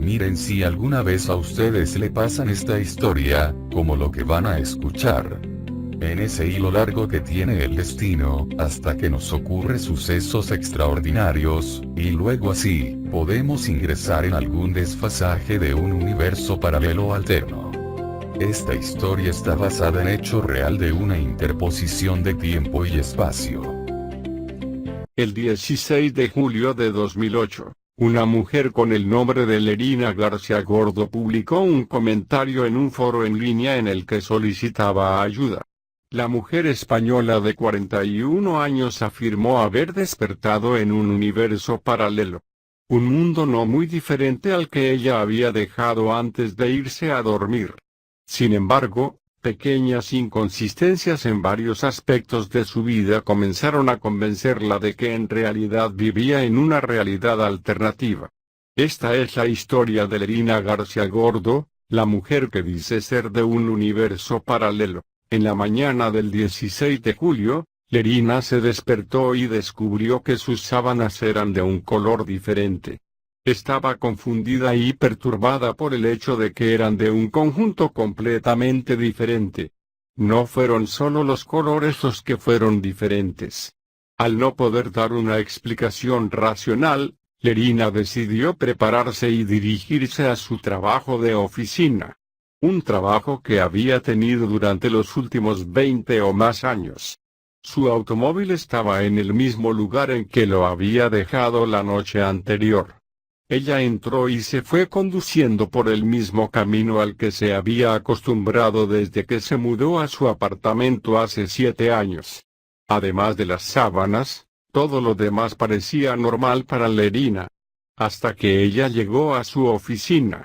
Miren si alguna vez a ustedes le pasan esta historia, como lo que van a escuchar. En ese hilo largo que tiene el destino, hasta que nos ocurre sucesos extraordinarios, y luego así, podemos ingresar en algún desfasaje de un universo paralelo alterno. Esta historia está basada en hecho real de una interposición de tiempo y espacio. El 16 de julio de 2008, una mujer con el nombre de Lerina García Gordo publicó un comentario en un foro en línea en el que solicitaba ayuda. La mujer española de 41 años afirmó haber despertado en un universo paralelo. Un mundo no muy diferente al que ella había dejado antes de irse a dormir. Sin embargo, pequeñas inconsistencias en varios aspectos de su vida comenzaron a convencerla de que en realidad vivía en una realidad alternativa. Esta es la historia de Lerina García Gordo, la mujer que dice ser de un universo paralelo. En la mañana del 16 de julio, Lerina se despertó y descubrió que sus sábanas eran de un color diferente. Estaba confundida y perturbada por el hecho de que eran de un conjunto completamente diferente. No fueron solo los colores los que fueron diferentes. Al no poder dar una explicación racional, Lerina decidió prepararse y dirigirse a su trabajo de oficina. Un trabajo que había tenido durante los últimos 20 o más años. Su automóvil estaba en el mismo lugar en que lo había dejado la noche anterior. Ella entró y se fue conduciendo por el mismo camino al que se había acostumbrado desde que se mudó a su apartamento hace 7 años. Además de las sábanas, todo lo demás parecía normal para Lerina. Hasta que ella llegó a su oficina.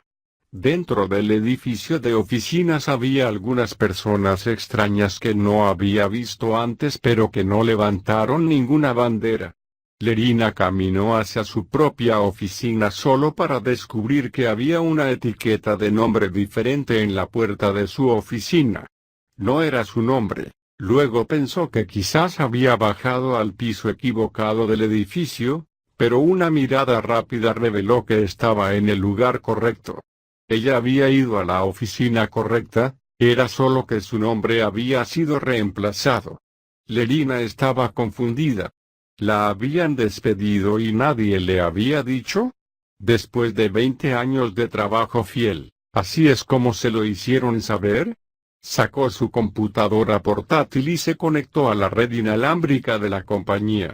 Dentro del edificio de oficinas había algunas personas extrañas que no había visto antes pero que no levantaron ninguna bandera. Lerina caminó hacia su propia oficina solo para descubrir que había una etiqueta de nombre diferente en la puerta de su oficina. No era su nombre. Luego pensó que quizás había bajado al piso equivocado del edificio, pero una mirada rápida reveló que estaba en el lugar correcto. Ella había ido a la oficina correcta, era solo que su nombre había sido reemplazado. Lerina estaba confundida. ¿La habían despedido y nadie le había dicho? Después de 20 años de trabajo fiel, ¿así es como se lo hicieron saber? Sacó su computadora portátil y se conectó a la red inalámbrica de la compañía.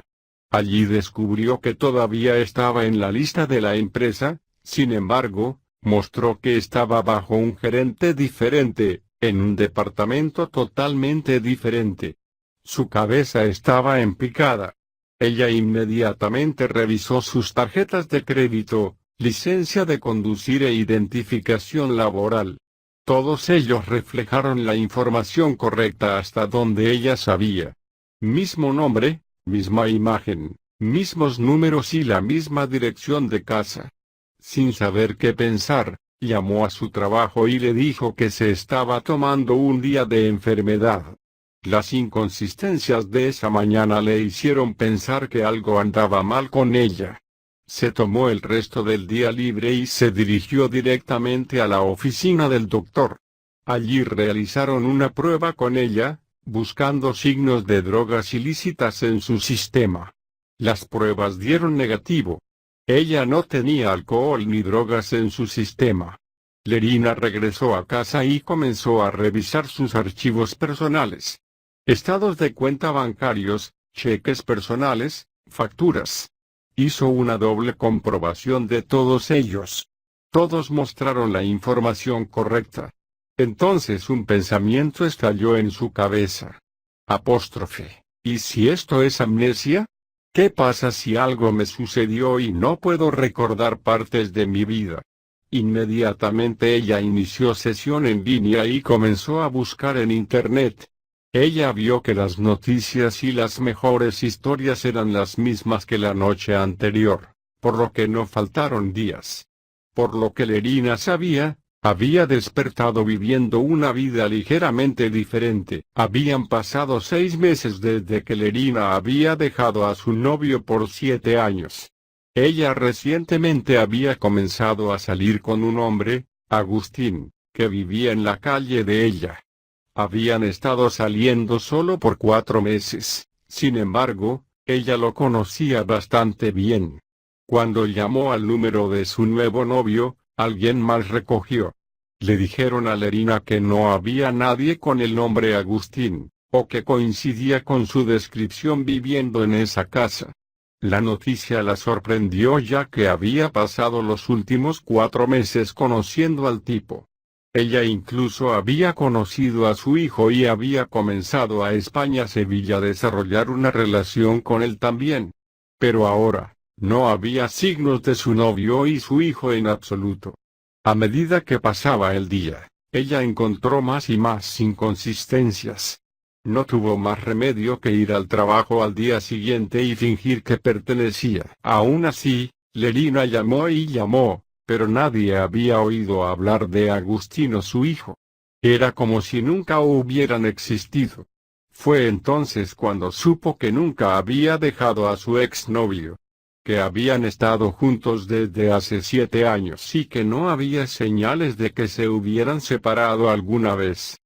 Allí descubrió que todavía estaba en la lista de la empresa, sin embargo, mostró que estaba bajo un gerente diferente, en un departamento totalmente diferente. Su cabeza estaba en picada. Ella inmediatamente revisó sus tarjetas de crédito, licencia de conducir e identificación laboral. Todos ellos reflejaron la información correcta hasta donde ella sabía. Mismo nombre, misma imagen, mismos números y la misma dirección de casa. Sin saber qué pensar, llamó a su trabajo y le dijo que se estaba tomando un día de enfermedad. Las inconsistencias de esa mañana le hicieron pensar que algo andaba mal con ella. Se tomó el resto del día libre y se dirigió directamente a la oficina del doctor. Allí realizaron una prueba con ella, buscando signos de drogas ilícitas en su sistema. Las pruebas dieron negativo. Ella no tenía alcohol ni drogas en su sistema. Lerina regresó a casa y comenzó a revisar sus archivos personales. Estados de cuenta bancarios, cheques personales, facturas. Hizo una doble comprobación de todos ellos. Todos mostraron la información correcta. Entonces un pensamiento estalló en su cabeza. Apóstrofe. ¿Y si esto es amnesia? ¿Qué pasa si algo me sucedió y no puedo recordar partes de mi vida? Inmediatamente ella inició sesión en línea y comenzó a buscar en Internet. Ella vio que las noticias y las mejores historias eran las mismas que la noche anterior, por lo que no faltaron días. Por lo que Lerina sabía, había despertado viviendo una vida ligeramente diferente. Habían pasado 6 meses desde que Lerina había dejado a su novio por 7 años. Ella recientemente había comenzado a salir con un hombre, Agustín, que vivía en la calle de ella. Habían estado saliendo solo por 4 meses, sin embargo, ella lo conocía bastante bien. Cuando llamó al número de su nuevo novio, alguien más recogió. Le dijeron a Lerina que no había nadie con el nombre Agustín, o que coincidía con su descripción viviendo en esa casa. La noticia la sorprendió ya que había pasado los últimos 4 meses conociendo al tipo. Ella incluso había conocido a su hijo y había comenzado a España-Sevilla a desarrollar una relación con él también. Pero ahora, no había signos de su novio y su hijo en absoluto. A medida que pasaba el día, ella encontró más y más inconsistencias. No tuvo más remedio que ir al trabajo al día siguiente y fingir que pertenecía. Aún así, Lerina llamó y llamó, pero nadie había oído hablar de Agustino su hijo. Era como si nunca hubieran existido. Fue entonces cuando supo que nunca había dejado a su exnovio, que habían estado juntos desde hace 7 años y que no había señales de que se hubieran separado alguna vez.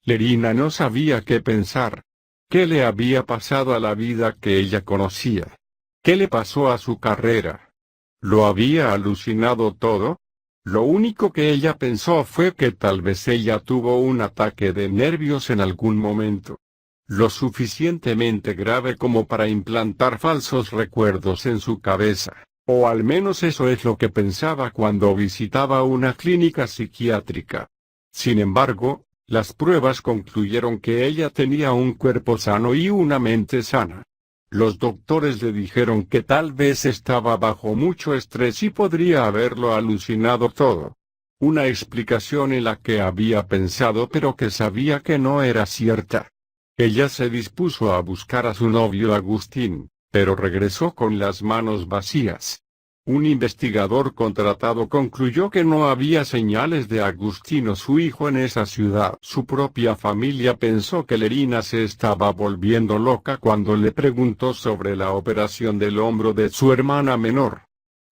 Lerina no sabía qué pensar. ¿Qué le había pasado a la vida que ella conocía? ¿Qué le pasó a su carrera? ¿Lo había alucinado todo? Lo único que ella pensó fue que tal vez ella tuvo un ataque de nervios en algún momento. Lo suficientemente grave como para implantar falsos recuerdos en su cabeza, o al menos eso es lo que pensaba cuando visitaba una clínica psiquiátrica. Sin embargo, las pruebas concluyeron que ella tenía un cuerpo sano y una mente sana. Los doctores le dijeron que tal vez estaba bajo mucho estrés y podría haberlo alucinado todo. Una explicación en la que había pensado pero que sabía que no era cierta. Ella se dispuso a buscar a su novio Agustín, pero regresó con las manos vacías. Un investigador contratado concluyó que no había señales de Agustino su hijo en esa ciudad. Su propia familia pensó que Lerina se estaba volviendo loca cuando le preguntó sobre la operación del hombro de su hermana menor.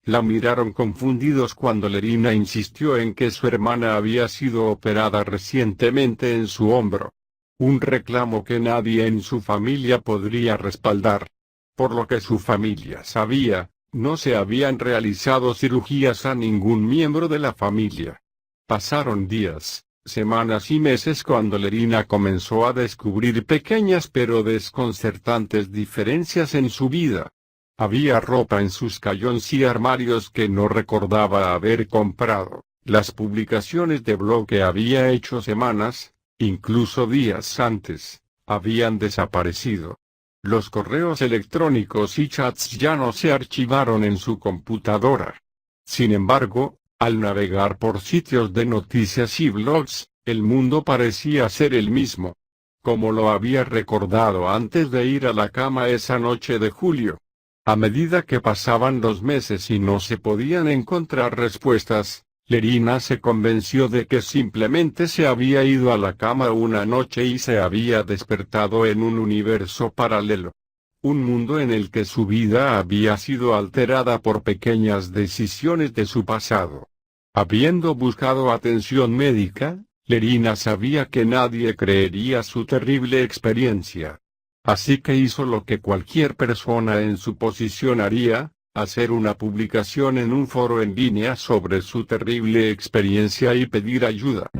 La miraron confundidos cuando Lerina insistió en que su hermana había sido operada recientemente en su hombro. Un reclamo que nadie en su familia podría respaldar. Por lo que su familia sabía, no se habían realizado cirugías a ningún miembro de la familia. Pasaron días, semanas y meses cuando Lerina comenzó a descubrir pequeñas pero desconcertantes diferencias en su vida. Había ropa en sus cajones y armarios que no recordaba haber comprado. Las publicaciones de blog que había hecho semanas, incluso días antes, habían desaparecido. Los correos electrónicos y chats ya no se archivaron en su computadora. Sin embargo, al navegar por sitios de noticias y blogs, el mundo parecía ser el mismo, como lo había recordado antes de ir a la cama esa noche de julio. A medida que pasaban los meses y no se podían encontrar respuestas, Lerina se convenció de que simplemente se había ido a la cama una noche y se había despertado en un universo paralelo. Un mundo en el que su vida había sido alterada por pequeñas decisiones de su pasado. Habiendo buscado atención médica, Lerina sabía que nadie creería su terrible experiencia. Así que hizo lo que cualquier persona en su posición haría: hacer una publicación en un foro en línea sobre su terrible experiencia y pedir ayuda.